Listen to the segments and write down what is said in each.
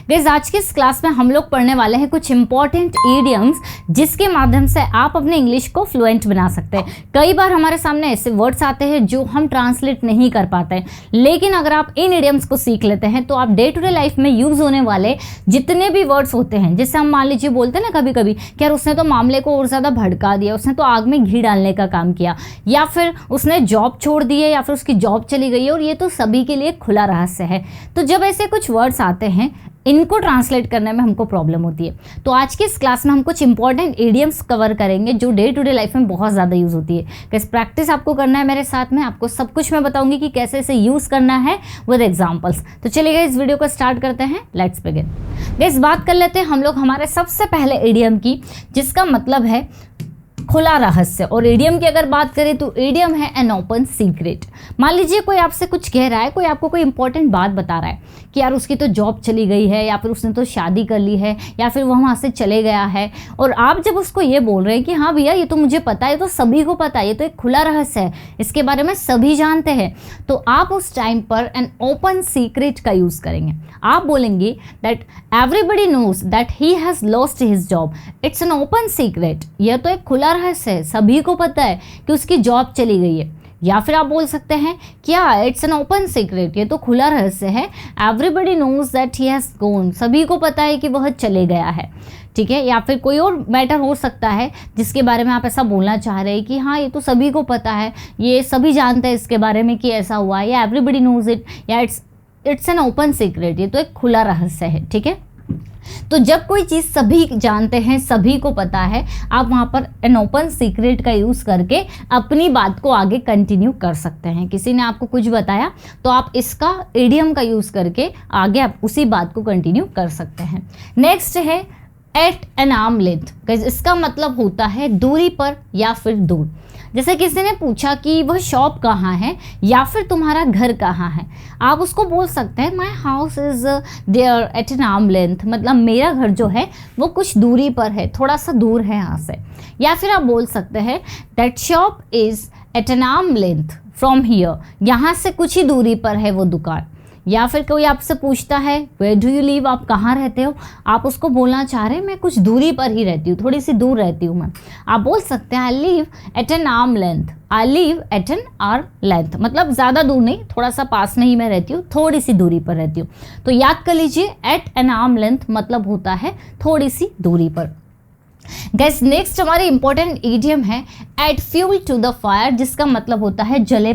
Guys आज की इस क्लास में हम लोग पढ़ने वाले हैं कुछ इंपॉर्टेंट इडियम्स जिसके माध्यम से आप अपने इंग्लिश को फ्लुएंट बना सकते हैं। कई बार हमारे सामने ऐसे वर्ड्स आते हैं जो हम ट्रांसलेट नहीं कर पाते हैं, लेकिन अगर आप इन इडियम्स को सीख लेते हैं तो आप डे टू डे लाइफ में यूज होने वाले जितने भी वर्ड्स होते हैं, जैसे हम मान लीजिए बोलते हैं ना कभी कभी कि यार उसने तो मामले को और ज़्यादा भड़का दिया, उसने तो आग में घी डालने का काम किया, या फिर उसने जॉब छोड़ दी है, या फिर उसकी जॉब चली गई है, और ये तो सभी के लिए खुला रहस्य है। तो जब ऐसे कुछ वर्ड्स आते हैं इनको ट्रांसलेट करने में हमको प्रॉब्लम होती है। तो आज की इस क्लास में हम कुछ इंपॉर्टेंट इडियम्स कवर करेंगे जो डे टू डे लाइफ में बहुत ज़्यादा यूज़ होती है। कैसे प्रैक्टिस आपको करना है मेरे साथ में, आपको सब कुछ मैं बताऊंगी कि कैसे इसे यूज़ करना है विद एग्जांपल्स। तो चलिए इस वीडियो को स्टार्ट करते हैं, लेट्स बिगिन। गाइस बात कर लेते हैं हम लोग हमारे सबसे पहले इडियम की, जिसका मतलब है खुला रहस्य। और इडियम की अगर बात करें तो इडियम है एन ओपन सीक्रेट। मान लीजिए कोई आपसे कुछ कह रहा है, कोई आपको कोई इंपॉर्टेंट बात बता रहा है कि यार उसकी तो जॉब चली गई है, या फिर उसने तो शादी कर ली है, या फिर वो वहाँ से चले गया है, और आप जब उसको ये बोल रहे हैं कि हाँ भैया ये तो मुझे पता है, तो सभी को पता है, ये तो एक खुला रहस्य है, इसके बारे में सभी जानते हैं, तो आप उस टाइम पर एन ओपन सीक्रेट का यूज़ करेंगे। आप बोलेंगे that everybody knows that he has lost his job, it's an open secret. यह तो एक खुला रहस्य है, सभी को पता है कि उसकी जॉब चली गई है। या फिर आप बोल सकते हैं क्या, इट्स एन ओपन सीक्रेट, ये तो खुला रहस्य है, everybody knows that he has gone, सभी को पता है कि वह चले गया है। ठीक है, या फिर कोई और मैटर हो सकता है जिसके बारे में आप ऐसा बोलना चाह रहे हैं कि हाँ ये तो सभी को पता है, ये सभी जानते हैं इसके बारे में कि ऐसा हुआ है, या एवरीबडी नोज इट, या इट्स एन ओपन सीक्रेट, ये तो एक खुला रहस्य है। ठीक है, तो जब कोई चीज़ सभी जानते हैं, सभी को पता है, आप वहाँ पर एन ओपन सीक्रेट का यूज़ करके अपनी बात को आगे कंटिन्यू कर सकते हैं। किसी ने आपको कुछ बताया तो आप इसका इडियम का यूज़ करके आगे आप उसी बात को कंटिन्यू कर सकते हैं। नेक्स्ट है एट एन आर्म लेंथ। इसका मतलब होता है दूरी पर या फिर दूर। जैसे किसी ने पूछा कि वह शॉप कहाँ है या फिर तुम्हारा घर कहाँ है, आप उसको बोल सकते हैं my house is there at an arm length, मतलब मेरा घर जो है वो कुछ दूरी पर है, थोड़ा सा दूर है यहाँ से। या फिर आप बोल सकते हैं that shop is at an arm length from here, यहाँ से कुछ ही दूरी पर है वो दुकान। या फिर कोई आपसे पूछता है वेयर डू यू लिव, आप कहाँ रहते हो, आप उसको बोलना चाह रहे हैं मैं कुछ दूरी पर ही रहती हूँ, थोड़ी सी दूर रहती हूँ मैं, आप बोल सकते हैं I live at an arm length, I live at an arm length, मतलब ज़्यादा दूर नहीं, थोड़ा सा पास में ही मैं रहती हूँ, थोड़ी सी दूरी पर रहती हूँ। तो याद कर लीजिए एट एन आर्म लेंथ मतलब होता है थोड़ी सी दूरी पर। गैस नेक्स्ट हमारे इंपॉर्टेंट इडियम है add fuel to the fire, जिसका मतलब होता है जले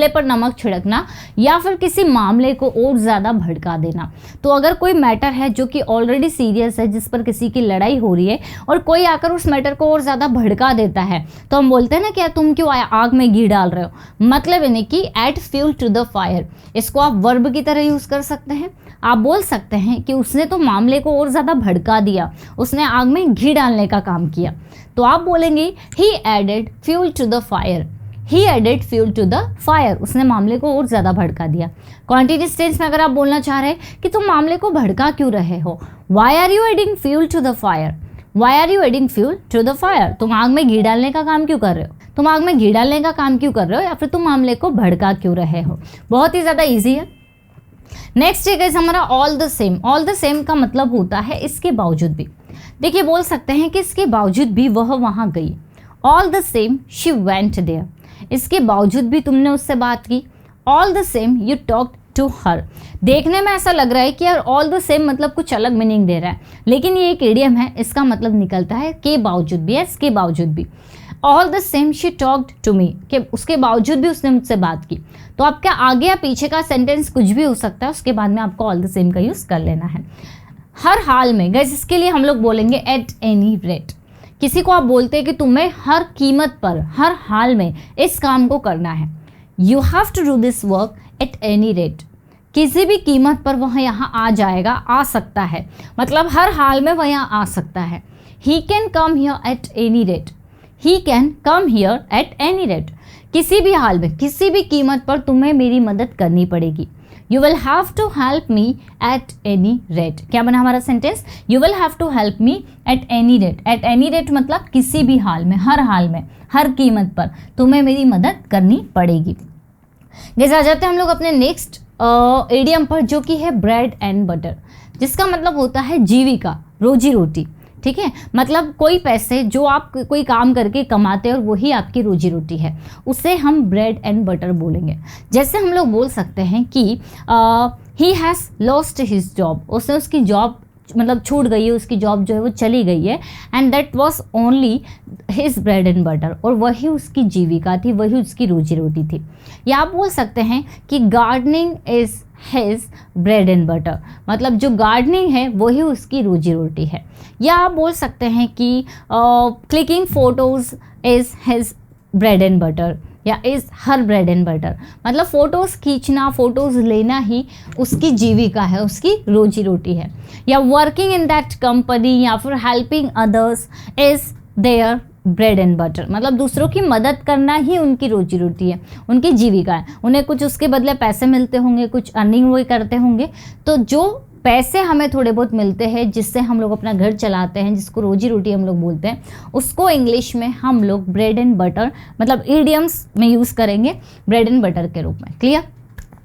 पर नमक छिड़कना, या फिर किसी मामले को और ज़्यादा भड़का देना। तो अगर कोई मैटर है जो कि ऑलरेडी सीरियस है, जिस पर किसी की लड़ाई हो रही है, और कोई आकर उस मैटर को और ज़्यादा भड़का देता है, तो हम बोलते हैं ना क्या तुम क्यों आग में घी डाल रहे हो, मतलब यानी कि add fuel to the fire. इसको आप वर्ब की तरह यूज़ कर सकते हैं। आप बोल सकते हैं कि उसने तो मामले को और ज़्यादा भड़का दिया, उसने आग में घी डालने का काम किया। तो आप बोलेंगे he added fuel to the fire, he added fuel to the fire, उसने मामले को और ज़्यादा भड़का दिया। कॉन्टिन्यूअस टेंस में अगर आप बोलना चाह रहे हैं कि तुम मामले को भड़का क्यों रहे हो, why are you adding fuel to the fire, why are you adding fuel to the fire, तुम आग में घी डालने का काम क्यों कर रहे हो, तुम आग में घी डालने का काम क्यों कर रहे हो, या फिर तुम मामले को भड़का क्यों रहे हो। बहुत ही ज़्यादा ईजी है। नेक्स्ट है गाइस हमारा all the same. All the same का मतलब होता है इसके बावजूद भी। देखिए बोल सकते हैं कि इसके बावजूद भी वह वहाँ गई, all the same she went there, इसके बावजूद भी तुमने उससे बात की, all the same you talked to her. देखने में ऐसा लग रहा है कि यार ऑल द सेम मतलब कुछ अलग मीनिंग दे रहा है, लेकिन ये एक इडियम है, इसका मतलब निकलता है के बावजूद भी, इसके बावजूद भी। All the same she talked to me, कि उसके बावजूद भी उसने मुझसे बात की। तो आपका आगे या पीछे का सेंटेंस कुछ भी हो सकता है, उसके बाद में आपको ऑल द सेम का यूज़ कर लेना है। हर हाल में गैस, इसके लिए हम लोग बोलेंगे एट एनी रेट। किसी को आप बोलते हैं कि तुम्हें हर कीमत पर, हर हाल में इस काम को करना है, you have to do this work at any rate, किसी भी कीमत पर वह यहाँ आ जाएगा, आ सकता है, मतलब हर हाल में वह यहाँ आ सकता है। He can come here eight any rate, he can come here eight any rate, किसी भी हाल में, किसी भी कीमत पर तुम्हें मेरी मदद करनी पड़ेगी। You will have to help me at any rate, क्या बना हमारा sentence, you will have to help me at any rate. At any rate मतलब किसी भी हाल में, हर हाल में, हर कीमत पर तुम्हें मेरी मदद करनी पड़ेगी। जैसे आ जाते हैं हम लोग अपने नेक्स्ट इडियम पर जो कि है ब्रेड एंड बटर, जिसका मतलब होता है जीविका, रोजी रोटी। ठीक है, मतलब कोई पैसे जो आप कोई काम करके कमाते हैं और वही आपकी रोजी रोटी है, उसे हम ब्रेड एंड बटर बोलेंगे। जैसे हम लोग बोल सकते हैं कि ही हैज़ लॉस्ट हिज जॉब, उसने उसकी जॉब मतलब छूट गई है, उसकी जॉब जो है वो चली गई है, and that was only his bread and butter, और वही उसकी जीविका थी, वही उसकी रोजी रोटी थी। या आप बोल सकते हैं कि gardening is his bread and butter, मतलब जो गार्डनिंग है वही उसकी रोजी रोटी है। या आप बोल सकते हैं कि clicking photos is his bread and butter या is her bread and butter, मतलब फ़ोटोज़ खींचना, फ़ोटोज़ लेना ही उसकी जीविका है, उसकी रोजी रोटी है। या वर्किंग इन दैट कंपनी या फिर helping others is their bread and butter, मतलब दूसरों की मदद करना ही उनकी रोजी रोटी है, उनकी जीविका है। उन्हें कुछ उसके बदले पैसे मिलते होंगे, कुछ अर्निंग वो करते होंगे, तो जो पैसे हमें थोड़े बहुत मिलते हैं जिससे हम लोग अपना घर चलाते हैं, जिसको रोजी रोटी हम लोग बोलते हैं, उसको इंग्लिश में हम लोग ब्रेड एंड बटर मतलब ईडियम्स में यूज़ करेंगे ब्रेड एंड बटर के रूप में। Clear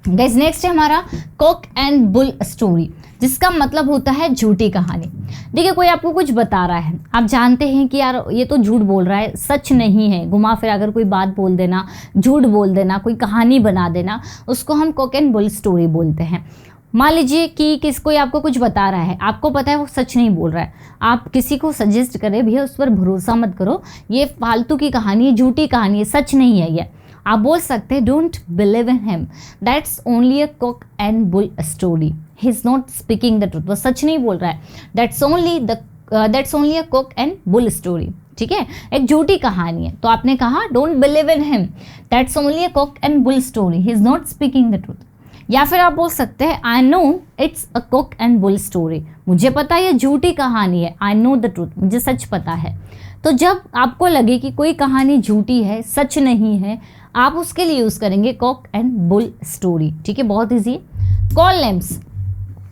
guys? नेक्स्ट है हमारा कॉक एंड बुल स्टोरी, जिसका मतलब होता है झूठी कहानी। देखिए, कोई आपको कुछ बता रहा है, आप जानते हैं कि यार ये तो झूठ बोल रहा है, सच नहीं है, घुमा फिरा अगर कोई बात बोल देना, झूठ बोल देना, कोई कहानी बना देना, उसको हम कॉक एंड बुल स्टोरी बोलते हैं। मान लीजिए कि कोई आपको कुछ बता रहा है, आपको पता है वो सच नहीं बोल रहा है, आप किसी को सजेस्ट करें भैया उस पर भरोसा मत करो, ये फालतू की कहानी है, झूठी कहानी है, सच नहीं है ये, आप बोल सकते हैं don't believe in him, that's only a cock and bull story, he is not speaking the truth, वो सच नहीं बोल रहा है, that's only a cock and bull story. ठीक है, एक झूठी कहानी है, तो आपने कहा don't believe in him, that's only a cock and bull story, he is not speaking the truth. या फिर आप बोल सकते हैं I know it's a cock and bull story, मुझे पता है ये झूठी कहानी है, आई नो द ट्रूथ, मुझे सच पता है। तो जब आपको लगे कि कोई कहानी झूठी है, सच नहीं है, आप उसके लिए यूज़ करेंगे कॉक एंड बुल स्टोरी। ठीक है, बहुत ईजी है। कॉल नेम्स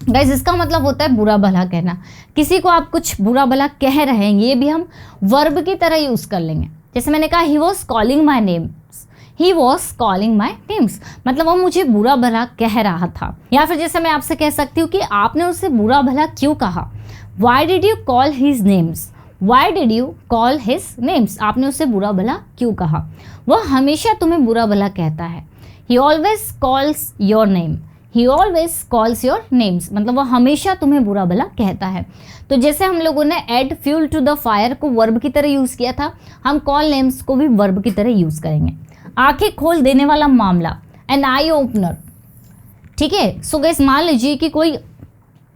गाइस, इसका मतलब होता है बुरा भला कहना, किसी को आप कुछ बुरा भला कह रहे हैं, ये भी हम वर्ब की तरह यूज़ कर लेंगे। जैसे मैंने कहा he was calling my names, he was calling my names, मतलब वो मुझे बुरा भला कह रहा था। या फिर जैसे मैं आपसे कह सकती हूँ कि आपने उसे बुरा भला क्यों कहा, why did you call his names, why did you call his names, आपने उसे बुरा भला क्यों कहा। वह हमेशा तुम्हें बुरा भला कहता है, ही always calls your name, he always calls your names, मतलब वह हमेशा तुम्हें बुरा भला कहता है। तो जैसे हम लोगों ने add fuel to the fire को वर्ब की तरह यूज़ किया था, हम कॉल नेम्स को भी वर्ब की तरह यूज़ करेंगे। आंखें खोल देने वाला मामला, एन आई ओपनर। ठीक है, सो गाइस मान लीजिए कि कोई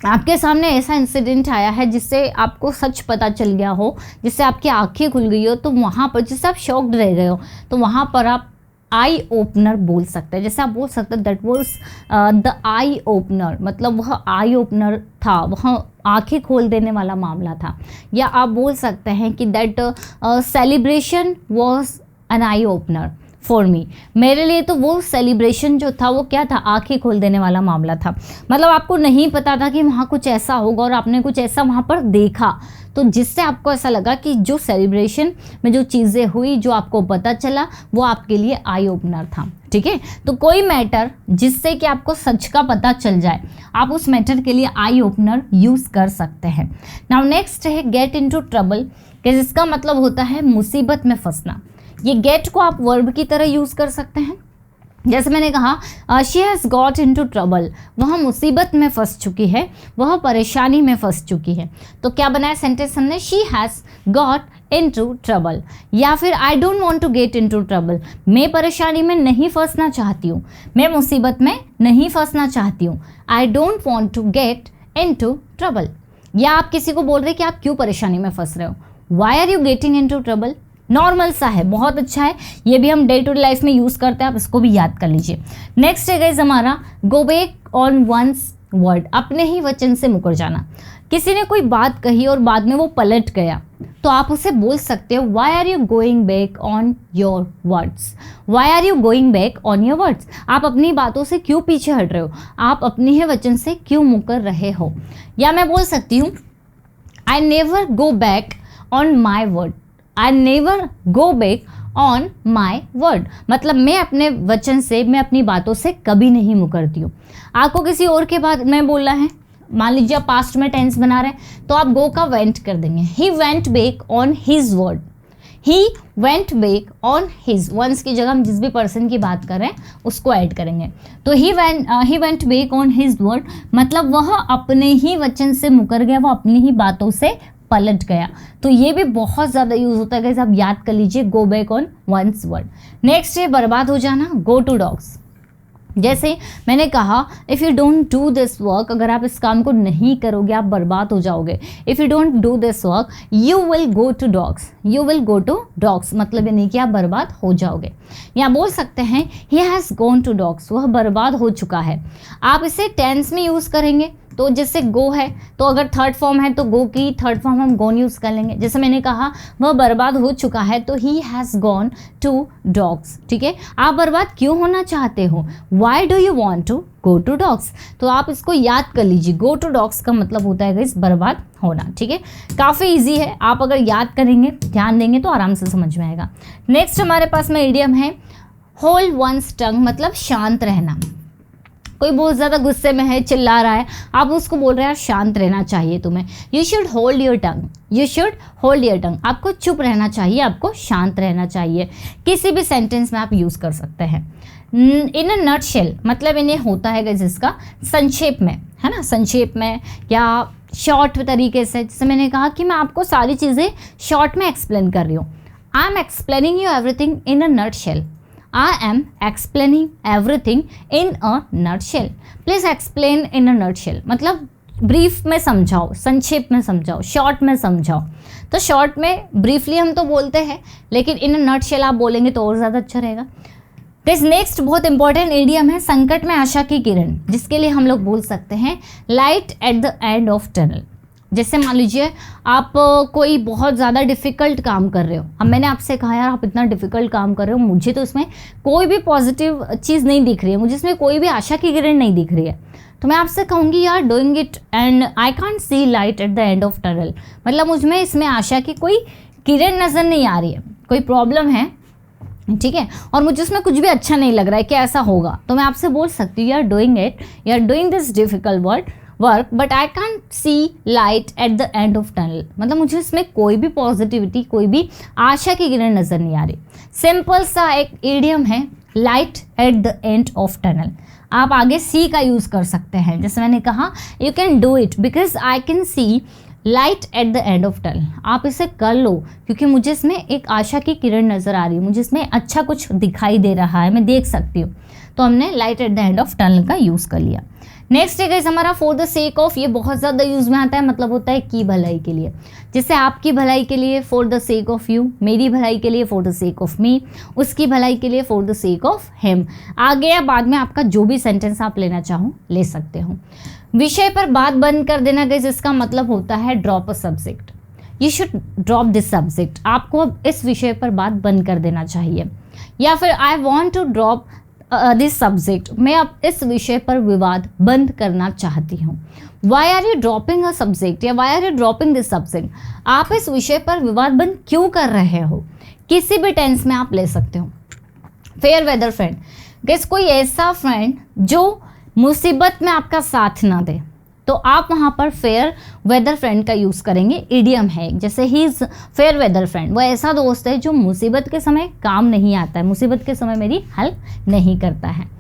आपके सामने ऐसा इंसिडेंट आया है जिससे आपको सच पता चल गया हो, जिससे आपकी आंखें खुल गई हो, तो वहाँ पर जिससे आप शॉक्ड रह गए हो, तो वहाँ पर आप आई ओपनर बोल सकते हैं। जैसे आप बोल सकते हैं that was the eye opener, मतलब वह आई ओपनर था, वह आंखें खोल देने वाला मामला था। या आप बोल सकते हैं कि that celebration was an eye opener for me, मेरे लिए तो वो सेलिब्रेशन जो था वो क्या था, आंखें खोल देने वाला मामला था। मतलब आपको नहीं पता था कि वहाँ कुछ ऐसा होगा और आपने कुछ ऐसा वहाँ पर देखा, तो जिससे आपको ऐसा लगा कि जो सेलिब्रेशन में जो चीज़ें हुई, जो आपको पता चला, वो आपके लिए आई ओपनर था। ठीक है, तो कोई मैटर जिससे कि आपको सच का पता चल जाए, आप उस मैटर के लिए आई ओपनर यूज़ कर सकते हैं। नाउ नेक्स्ट है गेट इनटू ट्रबल, जिसका मतलब होता है मुसीबत में फंसना। ये गेट को आप वर्ब की तरह यूज़ कर सकते हैं। जैसे मैंने कहा she has got into trouble, वह मुसीबत में फंस चुकी है, वह परेशानी में फंस चुकी है। तो क्या बनाया सेंटेंस हमने, she has got into trouble. या फिर I don't want to get into trouble, मैं परेशानी में नहीं फंसना चाहती हूँ, मैं मुसीबत में नहीं फंसना चाहती हूँ। I don't want to get into trouble. या आप किसी को बोल रहे हैं कि आप क्यों परेशानी में फंस रहे हो, why are you getting into trouble. Normal सा है, बहुत अच्छा है, ये भी हम डे टू डे लाइफ में यूज़ करते हैं, आप इसको भी याद कर लीजिए। नेक्स्ट है गाइस हमारा go back on one's word, अपने ही वचन से मुकर जाना। किसी ने कोई बात कही और बाद में वो पलट गया, तो आप उसे बोल सकते हो why are you going back on your words, why are you going back on your words, आप अपनी बातों से क्यों पीछे हट रहे हो, आप अपने ही वचन से क्यों मुकर रहे हो। या मैं बोल सकती हूँ I never go back on my word, I never go back on my word, मतलब मैं अपने वचन से, मैं अपनी बातों से कभी नहीं मुकरती हूँ। आपको किसी और के बाद में बोलना है, मान लीजिए आप पास्ट में टेंस बना रहे हैं तो आप गो का वेंट कर देंगे, he went back on his word, he went back on his, one's की जगह हम जिस भी पर्सन की बात कर रहे हैं उसको ऐड करेंगे। तो ही went back on his word, मतलब वह अपने ही वचन से मुकर गया, वो अपनी ही बातों से पलट गया। तो ये भी बहुत ज़्यादा यूज होता है, आप याद कर लीजिए, go back on one's word. Next है बर्बाद हो जाना, गो टू डॉग्स। जैसे मैंने कहा if you don't do this work, अगर आप इस काम को नहीं करोगे आप बर्बाद हो जाओगे। If you don't do this work you will go to dogs, you will go to dogs, मतलब ये नहीं कि आप बर्बाद हो जाओगे। या बोल सकते हैं he has gone to dogs, वह बर्बाद हो चुका है। आप इसे टेंस में यूज़ करेंगे तो जैसे गो है तो अगर थर्ड फॉर्म है तो गो की थर्ड फॉर्म हम गोन यूज़ कर लेंगे। जैसे मैंने कहा वह बर्बाद हो चुका है तो he has gone to dogs, ठीक है। आप बर्बाद क्यों होना चाहते हो, why do you want to go to dogs, तो आप इसको याद कर लीजिए, गो टू डॉग्स का मतलब होता है गाइस बर्बाद होना, ठीक है। काफ़ी ईजी है, आप अगर याद करेंगे ध्यान देंगे तो आराम से समझ में आएगा। नेक्स्ट हमारे पास में इडियम है होल्ड वंस टंग, मतलब शांत रहना। कोई बहुत ज़्यादा गुस्से में है, चिल्ला रहा है, आप उसको बोल रहे हैं यार शांत रहना चाहिए तुम्हें, you should hold your tongue, you should hold your tongue, आपको चुप रहना चाहिए, आपको शांत रहना चाहिए। किसी भी सेंटेंस में आप यूज़ कर सकते हैं। इन अ नटशेल, मतलब इन्हें होता है जिसका संक्षेप में, है ना, संक्षेप में या शॉर्ट तरीके से। जैसे मैंने कहा कि मैं आपको सारी चीज़ें शॉर्ट में एक्सप्लेन कर रही हूँ, I am explaining you everything in a nutshell, I am explaining everything in a nutshell. Please explain in a nutshell, मतलब ब्रीफ में समझाओ, संक्षेप में समझाओ, शॉर्ट में समझाओ। तो शॉर्ट में ब्रीफली हम तो बोलते हैं, लेकिन इन अ नटशेल आप बोलेंगे तो और ज़्यादा अच्छा रहेगा। दिस नेक्स्ट बहुत इंपॉर्टेंट इडियम है संकट में आशा की किरण, जिसके लिए हम लोग बोल सकते हैं light at the end of tunnel. जैसे मान लीजिए आप कोई बहुत ज़्यादा डिफ़िकल्ट काम कर रहे हो, अब मैंने आपसे कहा यार आप इतना डिफ़िकल्ट काम कर रहे हो, मुझे तो इसमें कोई भी पॉजिटिव चीज़ नहीं दिख रही है, मुझे इसमें कोई भी आशा की किरण नहीं दिख रही है, तो मैं आपसे कहूँगी यार doing it and I can't see light at the end of tunnel, मतलब मुझमें इसमें आशा की कोई किरण नज़र नहीं आ रही है, कोई प्रॉब्लम है, ठीक है, और मुझे उसमें कुछ भी अच्छा नहीं लग रहा है कि ऐसा होगा, तो मैं आपसे बोल सकती हूँ you are doing it, you are doing this difficult work but I can't see light at the end of tunnel, मतलब मुझे इसमें कोई भी पॉजिटिविटी, कोई भी आशा की किरण नज़र नहीं आ रही। सिंपल सा एक इडियम है light at the end of tunnel, आप आगे सी का यूज़ कर सकते हैं। जैसे मैंने कहा you can do it because I can see light at the end of tunnel, आप इसे कर लो क्योंकि मुझे इसमें एक आशा की किरण नज़र आ रही है, मुझे इसमें अच्छा कुछ दिखाई दे रहा है, मैं देख सकती हूँ, तो हमने light at the end of tunnel का यूज़ कर लिया। नेक्स्ट है गाइस हमारा फॉर द सेक ऑफ, ये बहुत ज़्यादा यूज़ में आता है, मतलब होता है की भलाई के लिए। जैसे आपकी भलाई के लिए for the sake of you, मेरी भलाई के लिए for the sake of me, उसकी भलाई के लिए for the sake of him. आगे या बाद में आपका जो भी सेंटेंस आप लेना चाहो ले सकते हो। विषय पर बात बंद कर देना गाइस, इसका मतलब होता है drop a subject, you should drop this subject, आपको अब इस विषय पर बात बंद कर देना चाहिए। या फिर I want to drop this subject, मैं अब इस विषय पर विवाद बंद करना चाहती हूँ। Why are you dropping a subject या why are you dropping this subject, आप इस विषय पर विवाद बंद क्यों कर रहे हो, किसी भी टेंस में आप ले सकते हो। फेयर वेदर फ्रेंड, गाइस कोई ऐसा फ्रेंड जो मुसीबत में आपका साथ ना दे, तो आप वहाँ पर फेयर वेदर फ्रेंड का यूज़ करेंगे, इडियम है। जैसे he is fair weather friend, वह ऐसा दोस्त है जो मुसीबत के समय काम नहीं आता है, मुसीबत के समय मेरी हेल्प नहीं करता है।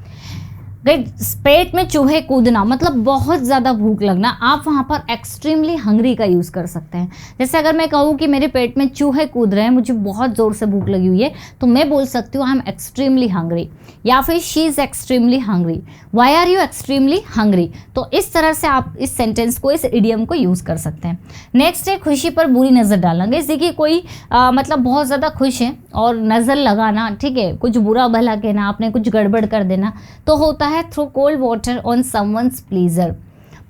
गाइस पेट में चूहे कूदना, मतलब बहुत ज़्यादा भूख लगना, आप वहाँ पर एक्सट्रीमली हंग्री का यूज़ कर सकते हैं। जैसे अगर मैं कहूँ कि मेरे पेट में चूहे कूद रहे हैं, मुझे बहुत ज़ोर से भूख लगी हुई है, तो मैं बोल सकती हूँ आई एम एक्सट्रीमली हंग्री, या फिर she is extremely hungry, why are you extremely hungry. तो इस तरह से आप इस सेंटेंस को, इस इडियम को यूज़ कर सकते हैं। नेक्स्ट है खुशी पर बुरी नज़र डालना। जैसे कि कोई मतलब बहुत ज़्यादा खुश है और नज़र लगाना, ठीक है, कुछ बुरा भला कहना, आपने कुछ गड़बड़ कर देना, तो होता है throw cold water on someone's pleasure.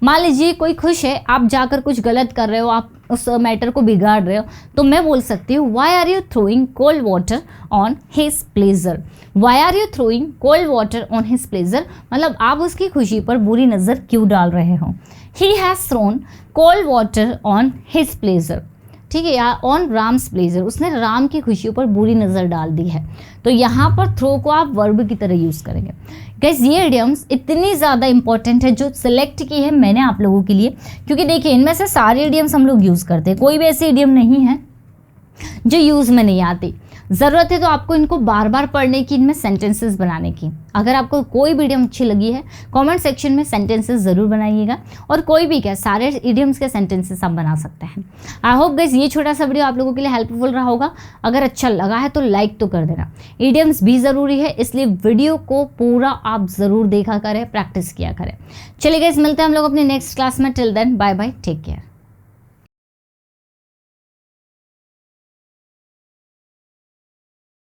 मान लीजिए कोई खुश है, आप जाकर कुछ गलत कर रहे हो, आप उस मैटर को बिगाड़ रहे हो, तो मैं बोल सकती हूँ why are you throwing cold water on his pleasure, why are you throwing cold water on his pleasure, मतलब आप उसकी खुशी पर बुरी नज़र क्यों डाल रहे हो। He has thrown cold water on his pleasure, ठीक है, या ऑन राम्स प्लेजर, उसने राम की खुशियों पर बुरी नज़र डाल दी है। तो यहाँ पर थ्रो को आप वर्ब की तरह यूज़ करेंगे। गाइस ये इडियम्स इतनी ज़्यादा इंपॉर्टेंट है जो सिलेक्ट की है मैंने आप लोगों के लिए, क्योंकि देखिए इनमें से सारे इडियम्स हम लोग यूज़ करते हैं, कोई भी ऐसी इडियम नहीं है जो यूज़ में नहीं आती। ज़रूरत है तो आपको इनको बार बार पढ़ने की, इनमें सेंटेंसेस बनाने की। अगर आपको कोई भी इडियम अच्छी लगी है कमेंट सेक्शन में सेंटेंसेस ज़रूर बनाइएगा, और कोई भी क्या सारे इडियम्स के सेंटेंसेस आप बना सकते हैं। आई होप गाइस ये छोटा सा वीडियो आप लोगों के लिए हेल्पफुल रहा होगा। अगर अच्छा लगा है तो लाइक तो कर देना। इडियम्स भी ज़रूरी है, इसलिए वीडियो को पूरा आप ज़रूर देखा करें, प्रैक्टिस किया करें। चलिए गाइस मिलते हैं हम लोग अपने नेक्स्ट क्लास में। Till then bye bye, take care.